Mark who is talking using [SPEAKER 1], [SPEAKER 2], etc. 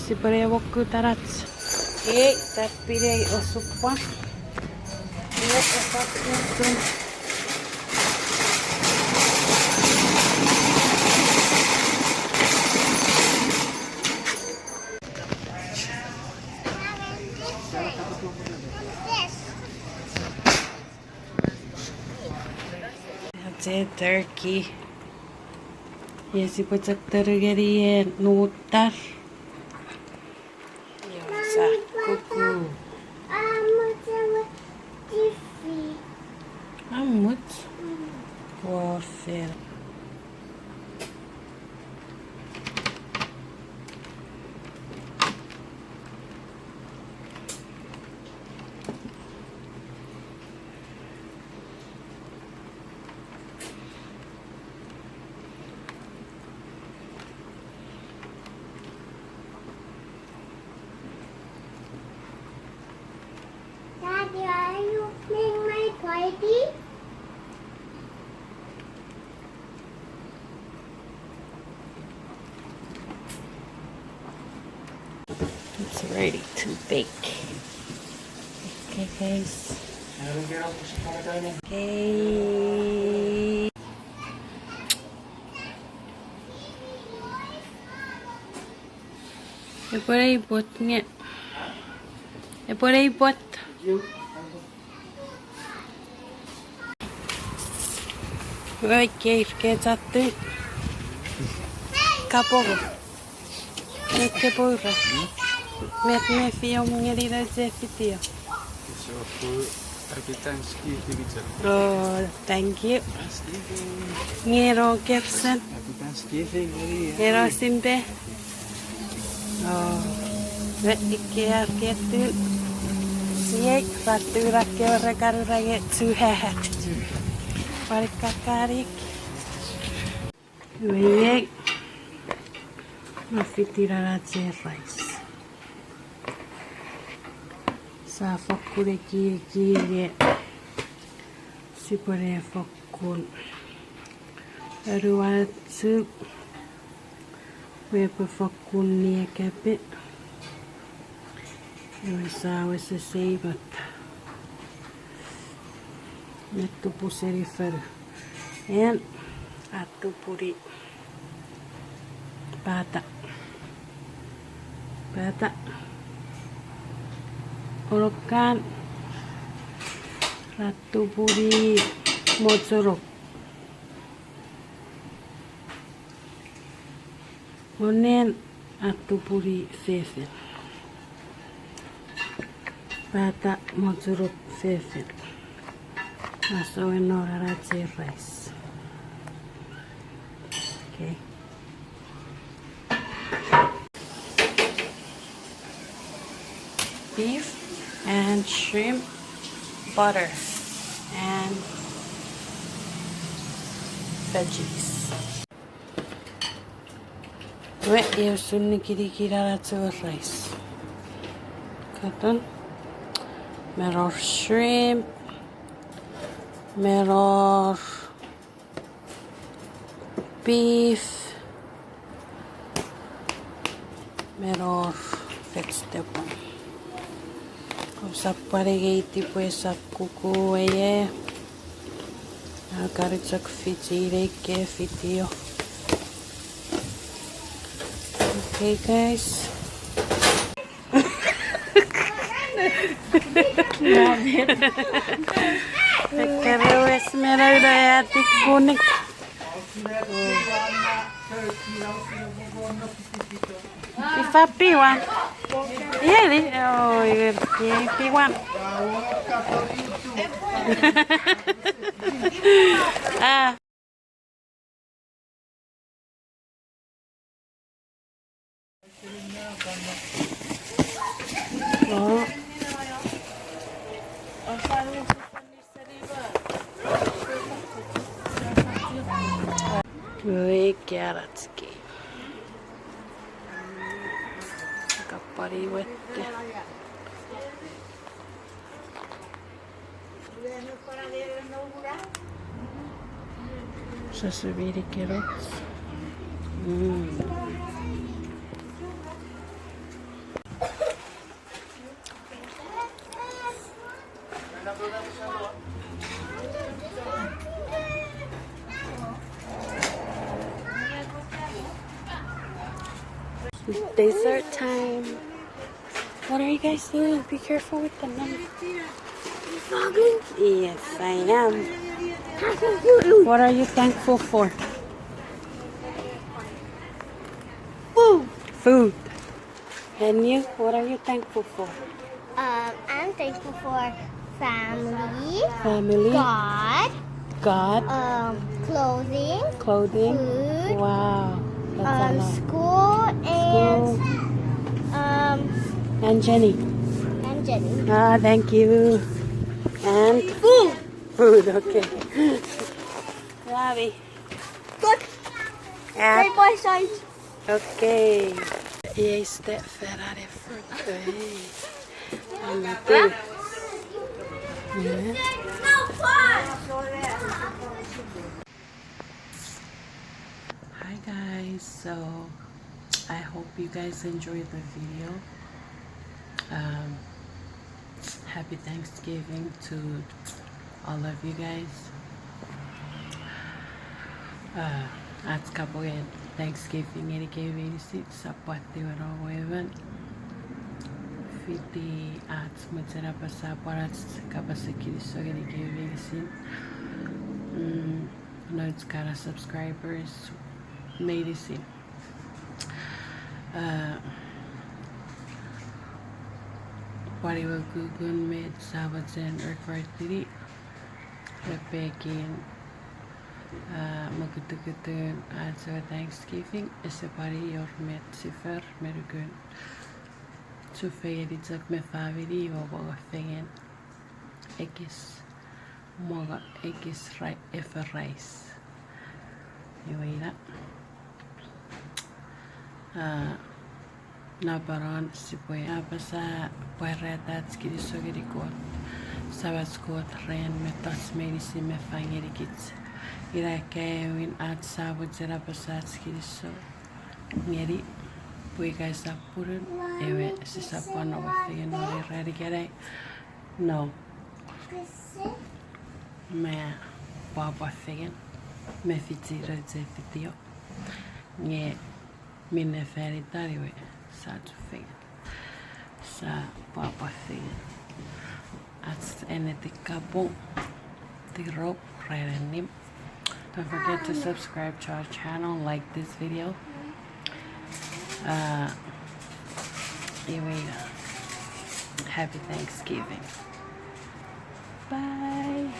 [SPEAKER 1] si pare wokku tarats. Tappirei osuppa. Osappuutun. Turkey. Ja si pojat tergerie nuuttar. Jossa kuku. Ammut. Wafer.
[SPEAKER 2] Daddy, are you playing my pwapwaiti?
[SPEAKER 1] It's ready to bake. Okay, guys. Okay. Boleh buatnya. Boleh buat. Okei, ketsatte. Kapogo. Mette purra. Med fiomungen i det fiti. Oh, thank you. Ngero kersen. Ngero simpe. Oh, ikke kettu. Siek fattuurakke orrekarurage tsuhät. Parikakarik. Siek. Mafitira rice. Saa fokkure kiire. Sipore fokkun. Ruatsu. Wepe fokkun niekäpe. Ja saa se seivat. Nettu puseri för en attu puri päätä olokkaan rattu puri mozzorok monen attu puri fefen päätä mozzorok fefen. Sopweno rice. Okay. Beef and shrimp, butter, and veggies. Wet your sunni kirikira rice. Cotton, mirror shrimp. Mirror beef, mirror vegetable. Kosapw pues kuku ye. Alkaritsak fiti reke fitio. Okay, guys. Terus merah udah ya kuning. Ifapi wan. Iya nih. Oh iya piwan. Ah. Oh. Carrotski. Aika pari vettä. Så blir det carrots. It's dessert time. What are you guys doing? Be careful with the knife. Yes, I am. What are you thankful for?
[SPEAKER 2] Food.
[SPEAKER 1] Food. And you? What are you thankful for?
[SPEAKER 2] I'm thankful for family,
[SPEAKER 1] Family.
[SPEAKER 2] God,
[SPEAKER 1] God.
[SPEAKER 2] clothing,
[SPEAKER 1] Clothing.
[SPEAKER 2] food,
[SPEAKER 1] Wow. That's a lot.
[SPEAKER 2] school,
[SPEAKER 1] School.
[SPEAKER 2] and
[SPEAKER 1] And JeNi.
[SPEAKER 2] JeNi.
[SPEAKER 1] Ah, thank you. And
[SPEAKER 2] Food.
[SPEAKER 1] food, okay. Ravi.
[SPEAKER 2] Good.
[SPEAKER 1] At,
[SPEAKER 2] Right by side.
[SPEAKER 1] okay. Este Ferrari for today. Yeah. Hi guys, so I hope you guys enjoyed the video. Happy Thanksgiving to all of you guys. At kapogen Thanksgiving ngeni kevisi sapwati werawevan fiti at mutera pasaparat kapasa Kinisow ngeni kevisi. Notes cara subscribers medicine. Pariwa gugun med sabatzen rekordiri repekin magutugutun at Thanksgiving is a party your met sifer menuki to fade it up me favori or fingen ekis moga ekis right if a rice you eat that nabaron si puya basa puera that's Kinisow Ngonuk sabas kot ren metas medisi me fangeri kich ira kewin at sabut zera basa Kinisow ngeri puika sapurun ewe si sapano wafingen ori ready gere no me pwapwaiti me fiti redze fitio nge minne färdig we sad fingen sa pwapwaiti at enetikabo the rope right annim. Don't forget to subscribe to our channel, like this video. Anyway, happy Thanksgiving. Bye.